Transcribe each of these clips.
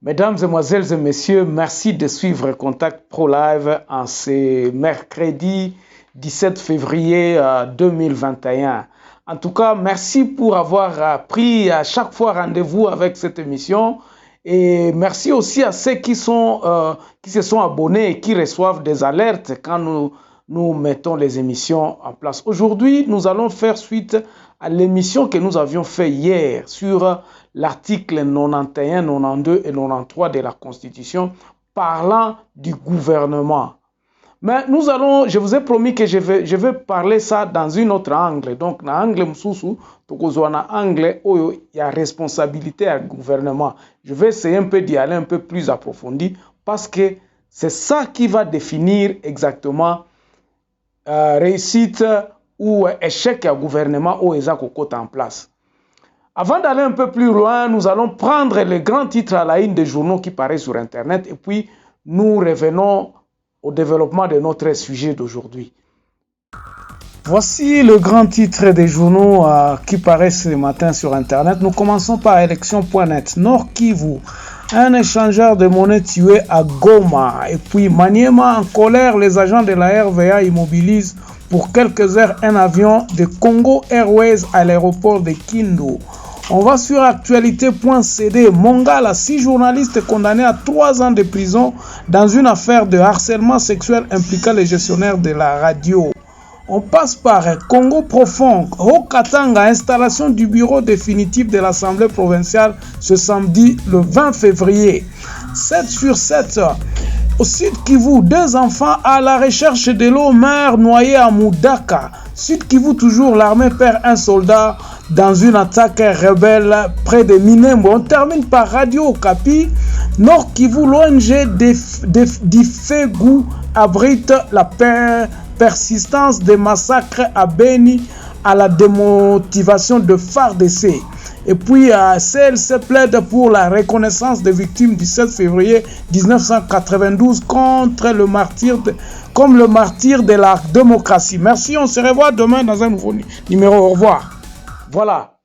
Mesdames, Mesdemoiselles et Messieurs, merci de suivre Contact Pro Live en ce mercredi 17 février 2021. En tout cas, merci pour avoir pris à chaque fois rendez-vous avec cette émission. Et merci aussi à ceux qui se sont abonnés et qui reçoivent des alertes quand nous mettons les émissions en place. Aujourd'hui, nous allons faire suite à l'émission que nous avions fait hier sur l'article 91, 92 et 93 de la Constitution parlant du gouvernement. Mais je vous ai promis que je vais parler ça dans une autre angle. Donc, dans l'angle msusu, angle où il y a responsabilité à gouvernement. Je vais essayer un peu d'y aller un peu plus approfondi parce que c'est ça qui va définir exactement réussite ou échec à gouvernement ou ESA Kokota en place. Avant d'aller un peu plus loin, nous allons prendre les grands titres à la une des journaux qui paraissent sur Internet et puis nous revenons au développement de notre sujet d'aujourd'hui. Voici le grand titre des journaux qui paraissent ce matin sur Internet. Nous commençons par élection.net. Nord Kivu, un échangeur de monnaie tué à Goma. Et puis Maniema en colère, les agents de la RVA immobilisent pour quelques heures un avion de Congo Airways à l'aéroport de Kindu. On va sur actualité.cd. Mongala, 6 journalistes condamnés à 3 ans de prison dans une affaire de harcèlement sexuel impliquant les gestionnaires de la radio. On passe par Congo profond. Haut-Katanga, installation du bureau définitif de l'Assemblée provinciale ce samedi le 20 février. 7 sur 7. Au Sud Kivu, 2 enfants à la recherche de l'eau, mère noyée à Moudaka. Sud Kivu toujours, l'armée perd un soldat dans une attaque rebelle près de Minembwe. On termine par Radio Okapi. Nord Kivu, l'ONG d'Ifegu abrite la persistance des massacres à Beni à la démotivation de FARDC. Et puis, CLC plaide pour la reconnaissance des victimes du 7 février 1992 comme le martyr de la démocratie. Merci, on se revoit demain dans un nouveau numéro. Au revoir. Voilà.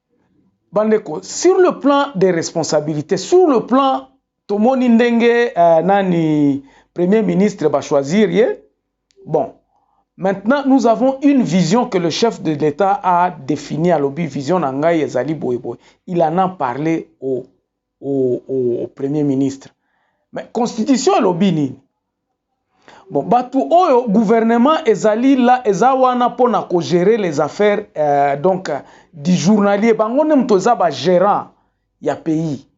Bandeko, sur le plan des responsabilités, sur le plan Tomoni Ndenge, Nani, Premier ministre, va choisir. Bon. Maintenant, nous avons une vision que le chef de l'État a définie à l'objet vision Nangai Ezali Boyeboy. Il en a parlé au Premier ministre. Mais Constitution est l'objet. Bon, batu oyo gouvernement Ezali la Ezawana pona ko gérer les affaires du journalier. Bangone mtoza ba gérant ya pays.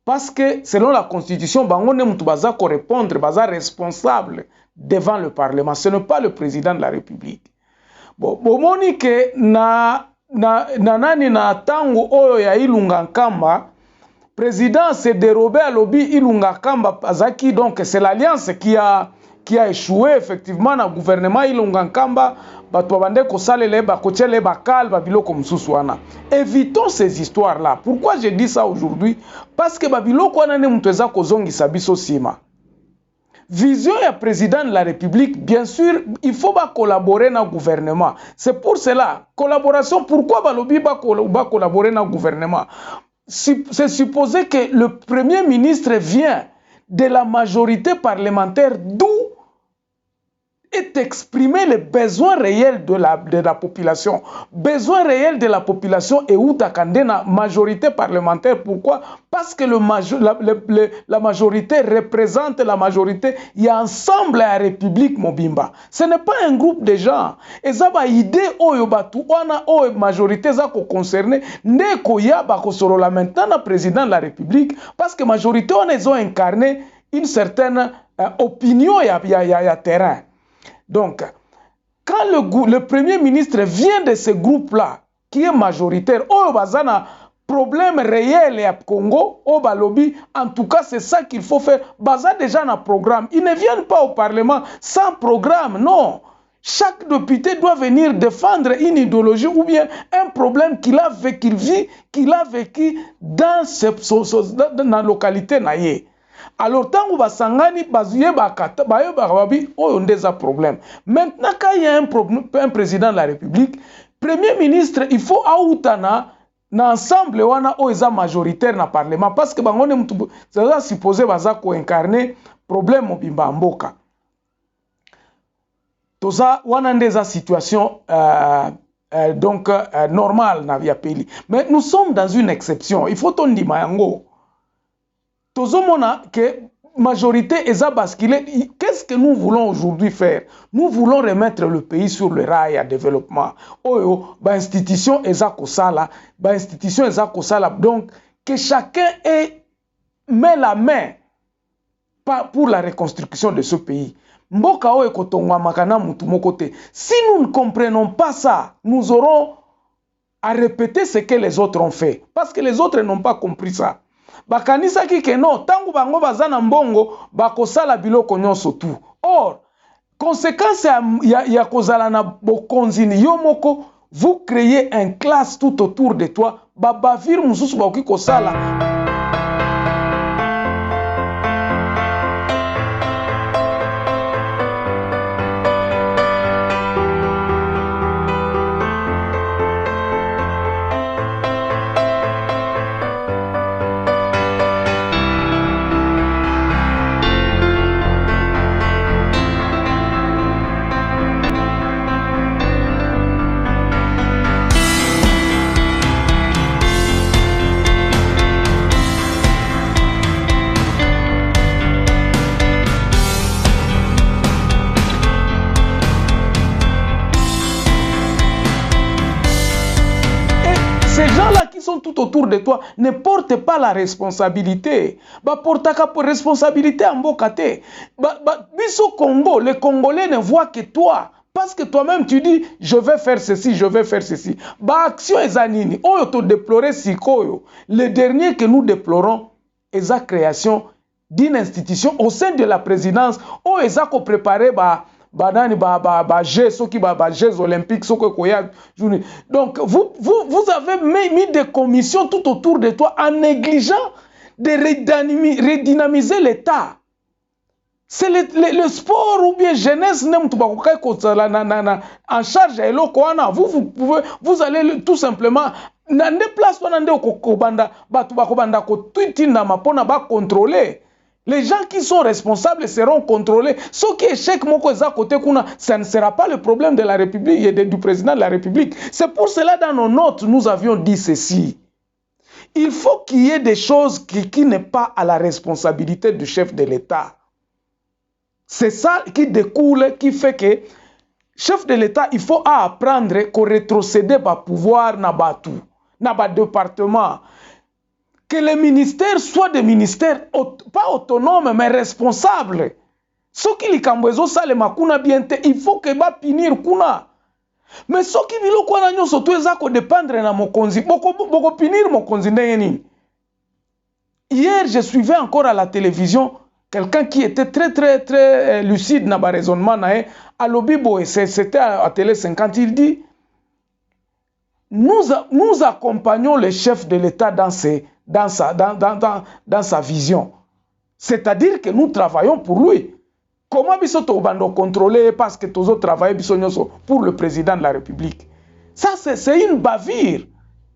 Parce que selon la Constitution, bangone mtoza ko répondre, baza responsable devant le Parlement. Ce n'est pas le président de la République. Bon, bomoni ke na tango oyo ya Ilunga Nkamba, président s'est dérobé à lobby Ilunga Nkamba Azaki, donc c'est l'alliance qui a échoué effectivement na gouvernement Ilunga Nkamba, bato bande ko salele ba kotiele ba kalba biloko msusu wana. Évitons ces histoires là. Pourquoi je dis ça aujourd'hui? Parce que babiloko wana ne mutweza kozongisa biso sima. Vision et président de la République, bien sûr, il faut collaborer dans le gouvernement. C'est pour cela, collaboration, pourquoi balobi collaborer dans le gouvernement? C'est supposé que le Premier ministre vient de la majorité parlementaire, d'où est exprimé les besoins réels de la population. Besoins réels de la population et où la majorité parlementaire. Pourquoi? Parce que la majorité représente la majorité. Il y a ensemble la République Mobimba. Ce n'est pas un groupe de gens. Et ça va idée oyo batu wana oyo majorité ça concerné ndeko ya bakosoro la maintenant le président de la République parce que majorité on ils ont incarné une certaine opinion ya terrain. Donc, quand le Premier ministre vient de ce groupe-là, qui est majoritaire, oh, bazana problème réel à Congo, au Balobi, en tout cas, c'est ça qu'il faut faire. Baza déjà un programme. Ils ne viennent pas au Parlement sans programme, non. Chaque député doit venir défendre une idéologie ou bien un problème qu'il a vécu dans la localité naïe. Alors, tant que basangani bazuye bakata bayo bakababi oyo ndeza problème. Maintenant quand il y a un président de la République, Premier ministre, il faut aoutana na ensemble wana o eza majoritaire na parlement parce que bango ne mutu ça supposé baza ko incarner problème mobimba mboka toza wana ndeza situation donc normal na via pays. Mais nous sommes dans une exception. Il faut ton yango. Tozomona que majorité eza basculé. Qu'est-ce que nous voulons aujourd'hui faire? Nous voulons remettre le pays sur le rail à développement. Oyo ba institution eza kosala, ba institution eza kosala. Donc que chacun met la main pour la reconstruction de ce pays. Mboka o ekotongwa makana mutu mokote. Si nous ne comprenons pas ça, nous aurons à répéter ce que les autres ont fait. Parce que les autres n'ont pas compris ça. Bakanisa ki ke non, tangu bango bazana mbongo, bakosala biloko nyonso tout. Or, conséquence ya kozala na bokonzini yo moko, vous créez un classe tout autour de toi, babavir mususu baoki kosala. Ces gens-là qui sont tout autour de toi ne portent pas la responsabilité. Ba portaka pour responsabilité en bokate. Biso Congo, les Congolais ne voient que toi. Parce que toi-même tu dis, je vais faire ceci, je vais faire ceci. Ba action ezanini. Oyo to déplorer sikoyo. Le dernier que nous déplorons est la création d'une institution au sein de la présidence. Oyo ezako préparer banani Jeux olympiques donc vous avez mis des commissions tout autour de toi en négligeant de redynamiser l'État. C'est le sport ou bien jeunesse en charge vous allez tout simplement contrôler. Les gens qui sont responsables seront contrôlés. Ce qui est échec, ça ne sera pas le problème de la République et du président de la République. C'est pour cela, dans nos notes, nous avions dit ceci. Il faut qu'il y ait des choses qui n'est pas à la responsabilité du chef de l'État. C'est ça qui découle, qui fait que chef de l'État, il faut apprendre qu'on rétrocède par pouvoir dans le département. Que les ministères soient des ministères pas autonomes mais responsables. Ce qui les kambezo sale makuna biente, il faut que ba punir kuna. Mais ce qui bilo kwa nanyo soto ezako dépendre na mokonzi. Boko punir mokonzi ndenge. Hier, je suivais encore à la télévision quelqu'un qui était très lucide dans le raisonnement à l'Obibo, et c'était à Télé 50, il dit nous accompagnons le chef de l'État dans sa vision. C'est-à-dire que nous travaillons pour lui. Comment bisoto bando contrôler parce que tous autres travaillent pour le président de la République? Ça, c'est une bavure.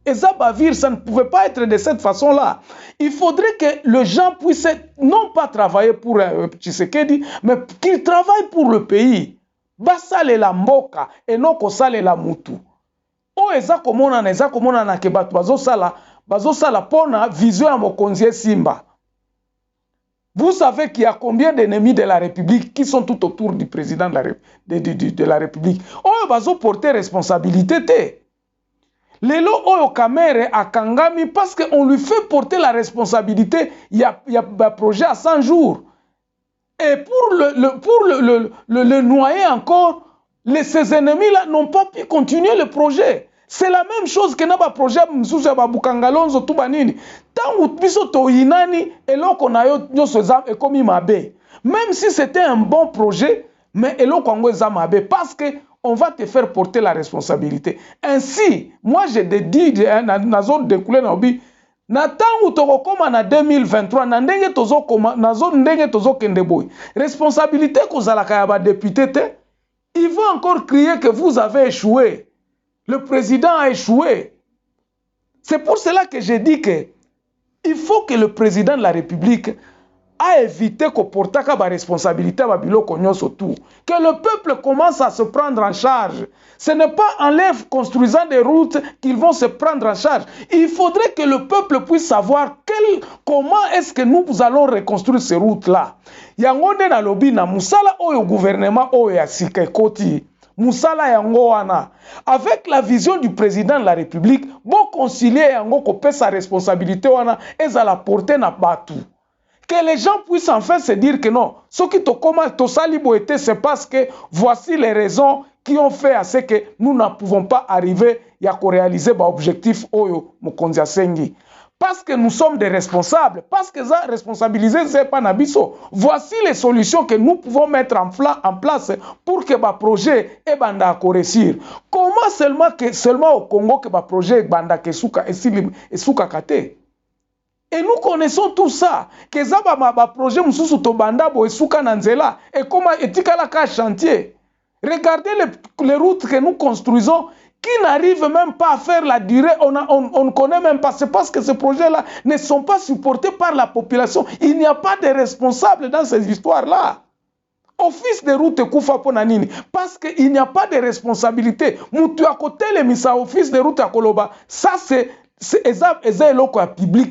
Et ça, bavure, ça ne pouvait pas être de cette façon-là. Il faudrait que les gens puissent non pas travailler pour Tshisekedi, mais qu'ils travaillent pour le pays. Basale la mboka et non kosale la mutu. O eza komona na ke batu bazosala pona vision ya mokonzi Simba. Vous savez qu'il y a combien d'ennemis de la République qui sont tout autour du président de la République. Oh, bazo porter responsabilité te. Lelo oyo kamere a kangami parce qu'on lui fait porter la responsabilité. Il y a un projet à 100 jours. Et pour le noyer encore, ces ennemis-là n'ont pas pu continuer le projet. C'est la même chose que naba projet msusu ya babukangalonzo tubanini. Tangu biso to inani eloko na yo nyoso za ekomi mabe. Même si c'était un bon projet, mais eloko ngo za mabe parce que on va te faire porter la responsabilité. Ainsi, moi je te dis na zone découlée na obi na tangu tokokoma na 2023 na ndenge tozokoma na zone ndenge tozokende boy. Responsabilité kozalaka ya ba député te. Ils vont encore crier que vous avez échoué. Le président a échoué. C'est pour cela que j'ai dit que il faut que le président de la République a évité que portaka ba responsabilité ba biloko nyonso tout. Que le peuple commence à se prendre en charge. Ce n'est pas en les construisant des routes qu'ils vont se prendre en charge. Il faudrait que le peuple puisse savoir comment est-ce que nous allons reconstruire ces routes-là. Yango nde na lobi na musala oyo gouvernement oyo ya sika ekoti. Musala yango wana. Avec la vision du président de la République, bon concilier yango kopesa sa responsabilité wana ezala porter na batu. Que les gens puissent enfin se dire que non, ce qui to sali boete, c'est parce que voici les raisons qui ont fait à ce que nous ne pouvons pas arriver à réaliser l'objectif oyo mokonzi asengi. Parce que nous sommes des responsables, parce que ça responsabiliser c'est pas nabiso. Voici les solutions que nous pouvons mettre en place pour que le projet et banda réussir. Comment seulement au Congo que le projet banda kesuka et suka kate? Et nous connaissons tout ça. Que ça ba projet mususu to banda bo esuka na nzela et comment etikala ka chantier. Regardez les routes que nous construisons qui n'arrivent même pas à faire la durée. On ne connaît même pas. C'est parce que ces projets-là ne sont pas supportés par la population. Il n'y a pas de responsables dans ces histoires-là. Office de route kufa pona nini parce qu'il n'y a pas de responsabilité. Mutu à côté le misa office de route à Koloba. Ça c'est public,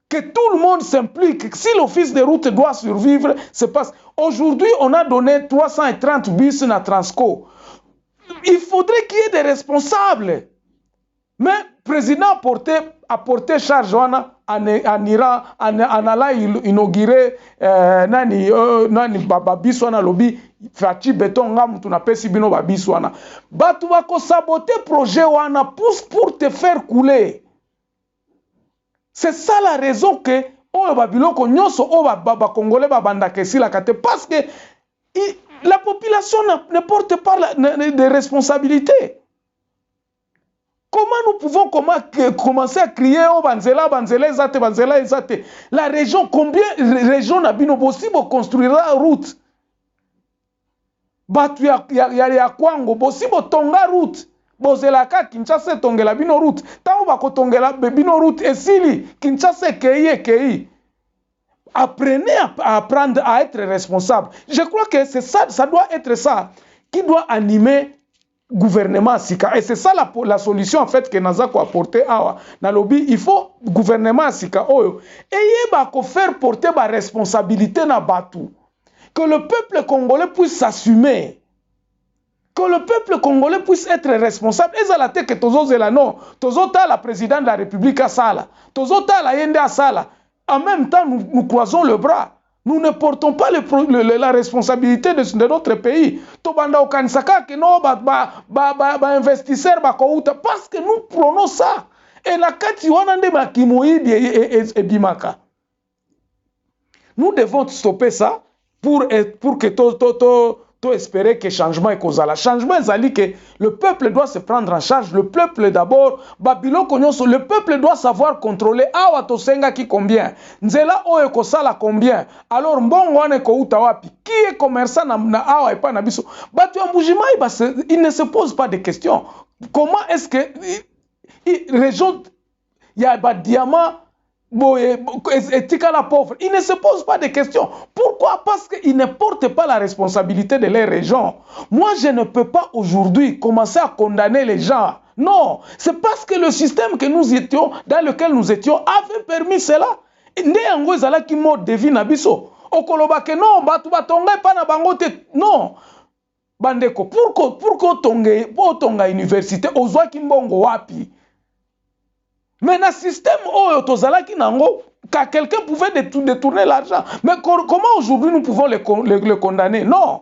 que tout le monde s'implique. Si l'office de route doit survivre, c'est parce qu'aujourd'hui, on a donné 330 bus à Transco. Il faudrait qu'il y ait des responsables. Mais le président a porté charge en Iran, en allant inaugurer nani babiswana lobby fati beton ngam tu na pesi bino babiswana batu bako saboter projet wana pour te faire couler. C'est ça la raison que oyo babiloko nyonso o ba congolais babanda kesila kate parce que la population ne porte pas de responsabilité. Comment nous pouvons commencer à crier oh banzela ezate. La région, combien de régions n'abino possible construira route? Batu ya Kwango possible tonga route. Bozelaka Kinshasa tongela bino route. Tango bako tongela bino route esili Kinshasa kei. Apprenez à apprendre à être responsable. Je crois que c'est ça, ça doit être ça qui doit animer gouvernement sika. Et c'est ça la solution en fait que Nazako a apporté à Nalobi. Il faut gouvernement sika oyo. Et il faire porter la responsabilité na batu. Que le peuple congolais puisse s'assumer. Que le peuple congolais puisse être responsable. Et ça la tête que tozo zela non. Tozo ta la président de la République à Sala. Tozo ta la yende à Sala. En même temps, nous croisons le bras. Nous ne portons pas la responsabilité de notre pays. Tobanda okanisaka que non investisseur parce que nous prenons ça. Et la kati wanande makimoïdi et bimaka. Nous devons stopper ça pour que espérer que changement est causal. Le changement est que le peuple doit se prendre en charge. Le peuple d'abord, le peuple doit savoir contrôler. Awa tosenga qui combien? Nzela oyo kosala combien? Alors mbongo wane ko uta wapi? Qui est commerçant na awa et pas na biso? Batu ya Mbujimai il ne se pose pas de questions. Comment est-ce que région il y a des diamants la pauvre, ils ne se posent pas de questions. Pourquoi? Parce qu'ils ne portent pas la responsabilité de leur région. Moi, je ne peux pas aujourd'hui commencer à condamner les gens. Non, c'est parce que le système dans lequel nous étions avait permis cela. Non, bandeko, pourquoi tonga université ozwa kimbongo wapi? Mais dans le système quelqu'un pouvait détourner l'argent. Mais comment aujourd'hui nous pouvons le condamner? Non.